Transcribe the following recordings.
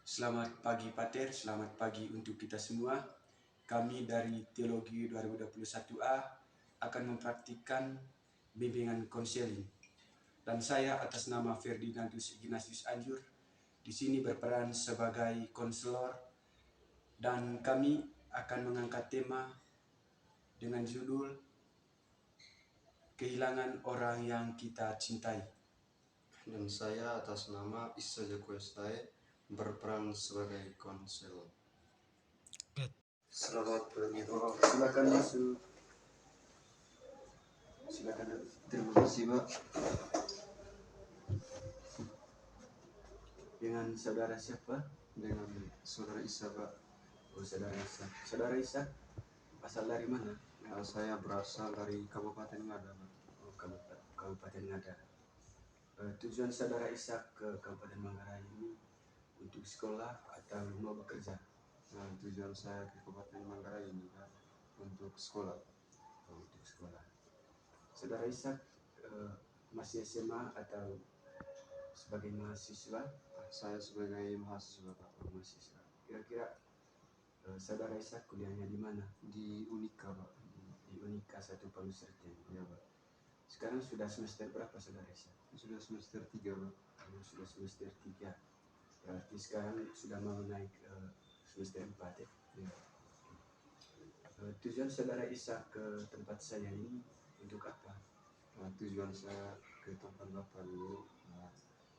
Selamat pagi Pater, selamat pagi untuk kita semua. Kami dari Teologi 2021A akan mempraktikkan bimbingan konseling. Dan saya atas nama Ferdinandus Ignatius Anjur di sini berperan sebagai konselor, dan kami akan mengangkat tema dengan judul Kehilangan Orang yang Kita Cintai. Dan saya atas nama Issa Jakuestai berperan sebagai konselor. Selamat pagi. Silakan masuk. Silakan. Terima kasih, Pak. Dengan saudara siapa? Dengan saudara Issa, Pak. Oh, saudara Isa. Saudara Isa, asal dari mana? Saya berasal dari Kabupaten Ngada, Pak. Oh, Kabupaten Ngada. Tujuan saudara Isa ke Kabupaten Manggarai ini untuk sekolah atau mau bekerja? Tujuan saya ke Kabupaten Manggarai ini, Pak, untuk sekolah. Oh, untuk sekolah. Saudara Isa masih SMA atau sebagai mahasiswa? Saya sebagai mahasiswa, Pak. Oh, mahasiswa. Kira-kira saudara Isa kuliahnya di mana? Di Unika, Pak. Di Unika 1 Palu Serteng. Ya, Pak. Sekarang sudah semester berapa saudara Isa? Sudah semester 3, Pak. Sudah semester 3. Berarti sekarang sudah mau naik semester 4 ya? Ya. Tujuan saudara Isa ke tempat saya ini untuk apa? Tujuan saya ke tempat Bapak ini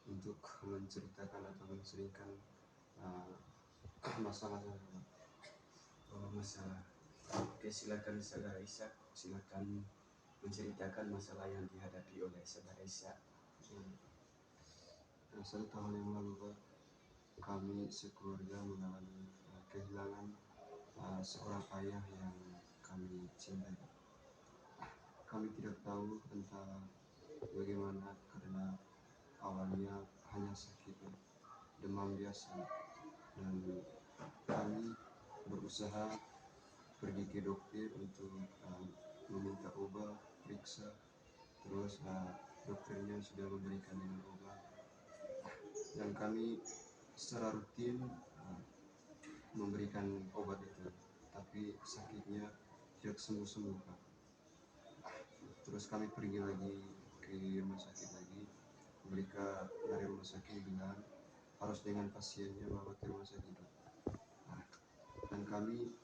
untuk menceritakan atau menceritakan masalah saya, Pak. Oh, masalah. Oke, silakan saudara Isa, silakan menceritakan masalah yang dihadapi oleh saudara Isa. 1 tahun yang lalu, Pak, kami sekeluarga mengalami kehilangan seorang ayah yang kami cintai. Kami tidak tahu entah bagaimana, karena awalnya hanya sakit demam biasa, dan kami berusaha pergi ke dokter untuk meminta obat, periksa. Terus dokternya sudah memberikan dengan obat, dan kami secara rutin memberikan obat itu, tapi sakitnya tidak sembuh-sembuh, Pak. Terus kami pergi lagi ke rumah sakit lagi. Mereka dari rumah sakit bilang harus dengan pasiennya bawa ke rumah sakit, Pak. Dan kami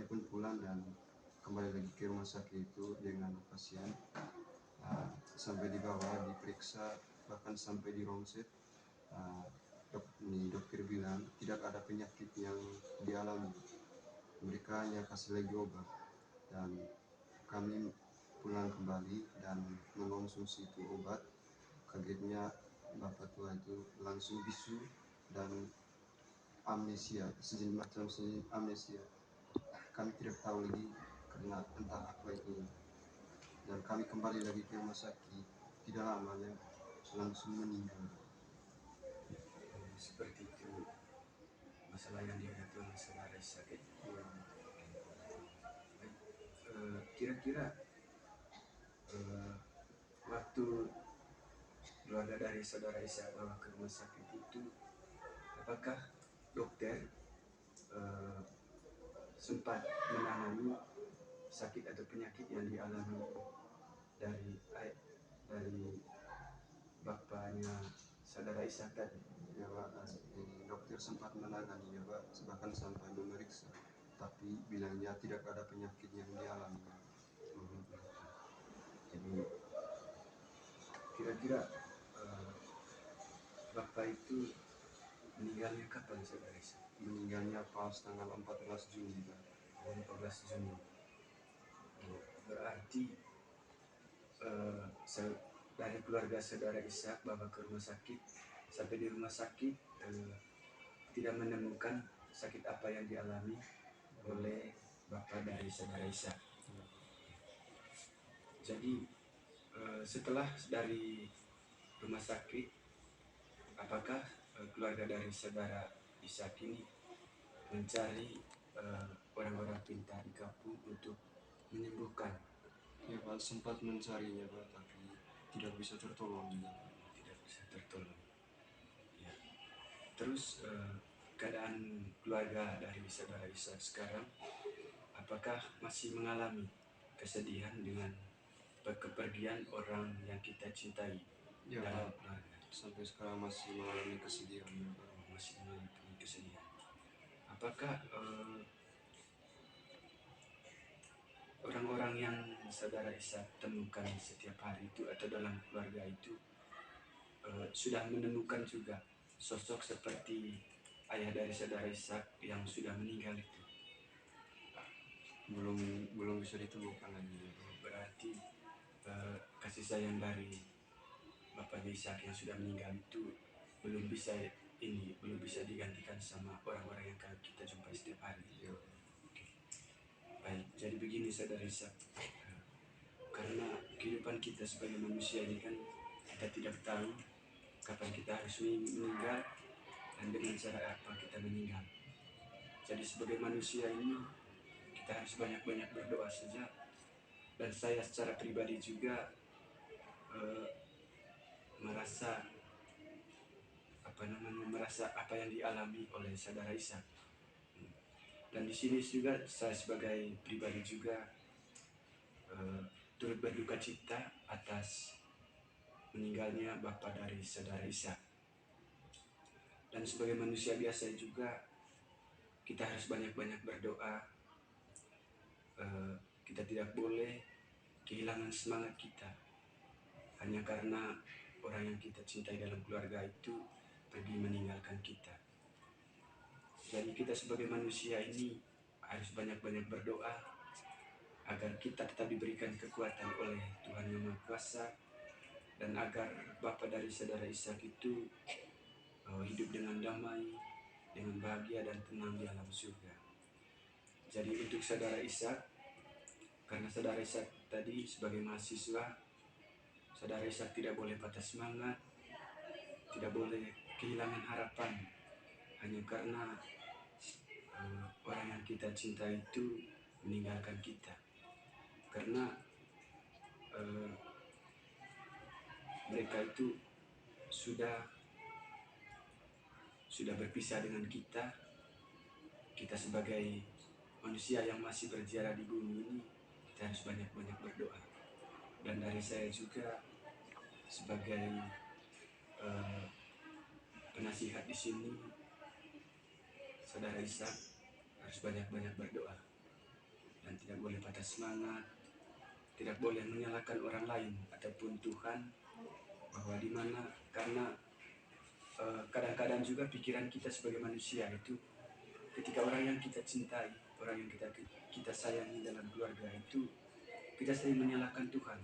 pun pulang dan kembali lagi ke rumah sakit itu dengan pasien. Sampai di bawah diperiksa, bahkan sampai di romset, dokter bilang tidak ada penyakit yang dialami. Mereka hanya kasih lagi obat, dan kami pulang kembali dan mengonsumsi itu obat. Kagetnya bapak tua itu langsung bisu dan amnesia, sejenis macam amnesia. Kami tidak tahu lagi karena entah apa itu, dan kami kembali lagi ke rumah sakit. Tidak lamanya langsung meninggal. Seperti itu masalah yang dihadapi oleh saudara Isa. Kira-kira waktu keluarga dari saudara Isa bawa ke rumah sakit itu, apakah dokter sempat menangani sakit atau penyakit yang dialami dari bapaknya saudara Isa tadi? Ya, Pak, dokter sempat menangani, ya, Pak, bahkan sampai memeriksa, tapi bilangnya tidak ada penyakit yang dialami. Jadi kira-kira bapak itu meninggalnya kapan saudara Isa? Meninggalnya pas tanggal 14 Juni, Pak. 14 Juni. Berarti dari keluarga saudara Isa bawa ke rumah sakit, sampai di rumah sakit tidak menemukan sakit apa yang dialami oleh bapak dari saudara Isa. Jadi setelah dari rumah sakit, apakah keluarga dari saudara Isa ini mencari orang-orang pintar di kampung untuk menyembuhkan? Ya, Pak, sempat mencarinya, Pak, tapi tidak bisa tertolong juga. Tidak bisa tertolong. Ya. Terus keadaan keluarga dari saudara Ishak sekarang? Apakah masih mengalami kesedihan dengan kepergian orang yang kita cintai Ya, dalam keluarga? sampai sekarang masih mengalami kesedihan. Masih mengalami kesedihan. Apakah orang-orang yang saudara Ishak temukan setiap hari itu atau dalam keluarga itu sudah menemukan juga sosok seperti ayah dari saudara Ishak yang sudah meninggal itu? Belum bisa ditemukan lagi. Berarti kasih sayang dari Bapak Ishak yang sudah meninggal itu belum bisa digantikan sama orang-orang yang kita jumpai setiap hari. Ya. Oke. Baik, jadi begini saudara Ishak, karena kehidupan kita sebagai manusia ini kan kita tidak tahu kapan kita harus meninggal dan dengan cara apa kita meninggal. Jadi sebagai manusia ini kita harus banyak-banyak berdoa saja. Dan saya secara pribadi juga merasa apa yang dialami oleh saudara Ishak. Dan di sini juga saya sebagai pribadi juga turut berduka cita atas meninggalnya bapak dari saudara Ishak. Dan sebagai manusia biasa juga kita harus banyak-banyak berdoa. Kita tidak boleh kehilangan semangat kita hanya karena orang yang kita cintai dalam keluarga itu pergi meninggalkan kita. Jadi kita sebagai manusia ini harus banyak-banyak berdoa agar kita tetap diberikan kekuatan oleh Tuhan Yang Maha Kuasa, dan agar Bapa dari saudara Ishak itu hidup dengan damai, dengan bahagia dan tenang di alam surga. Jadi untuk saudara Ishak, karena saudara Ishak tadi sebagai mahasiswa, saudara Ishak tidak boleh patah semangat, tidak boleh kehilangan harapan hanya karena orang yang kita cinta itu meninggalkan kita. Karena mereka itu sudah berpisah dengan kita. Kita sebagai manusia yang masih berjalan di bumi ini, kita harus banyak-banyak berdoa. Dan dari saya juga sebagai penasihat di sini, saudara Ishak harus banyak-banyak berdoa dan tidak boleh patah semangat, tidak boleh menyalahkan orang lain ataupun Tuhan, bahwa dimana karena kadang-kadang juga pikiran kita sebagai manusia itu, ketika orang yang kita cintai, orang yang kita sayangi dalam keluarga itu, kita sering menyalahkan Tuhan,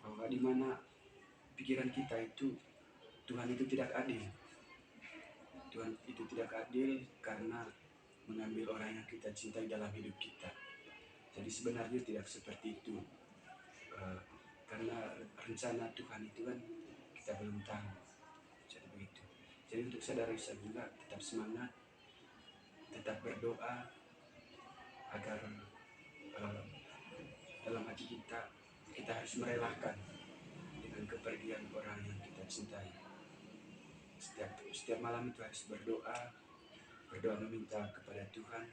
bahwa dimana pikiran kita itu Tuhan itu tidak adil. Tuhan itu tidak adil karena mengambil orang yang kita cintai dalam hidup kita. Jadi sebenarnya tidak seperti itu. Karena rencana Tuhan itu kan kita belum tahu. Jadi begitu. Jadi untuk saudara Ishak juga tetap semangat, tetap berdoa agar dalam hati kita harus merelakan dengan kepergian orang yang kita cintai. Setiap malam itu harus berdoa meminta kepada Tuhan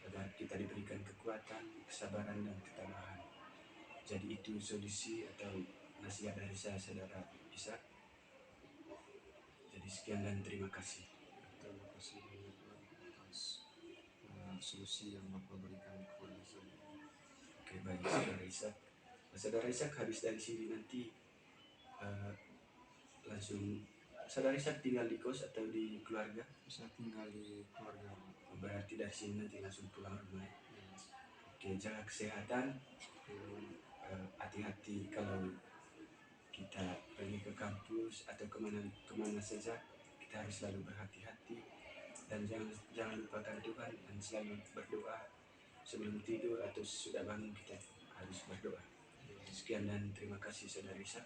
agar kita diberikan kekuatan, kesabaran dan ketabahan. Jadi itu solusi atau nasihat dari saya, saudara Ishak. Jadi sekian dan terima kasih. Terima kasih banyak atas solusi yang Bapak berikan kepada saya. Oke, baik saudara Ishak. Saudara Ishak habis dari sini nanti langsung saudara Ishak tinggal di kos atau di keluarga? Saya tinggal di keluarga. Berarti dari sini nanti langsung pulang rumah. Oke, jaga kesehatan. Hati-hati kalau kita pergi ke kampus atau kemana saja, kita harus selalu berhati-hati dan jangan lupakan Tuhan, dan selalu berdoa sebelum tidur atau sudah bangun, kita harus berdoa. Sekian dan terima kasih saudara Ishak.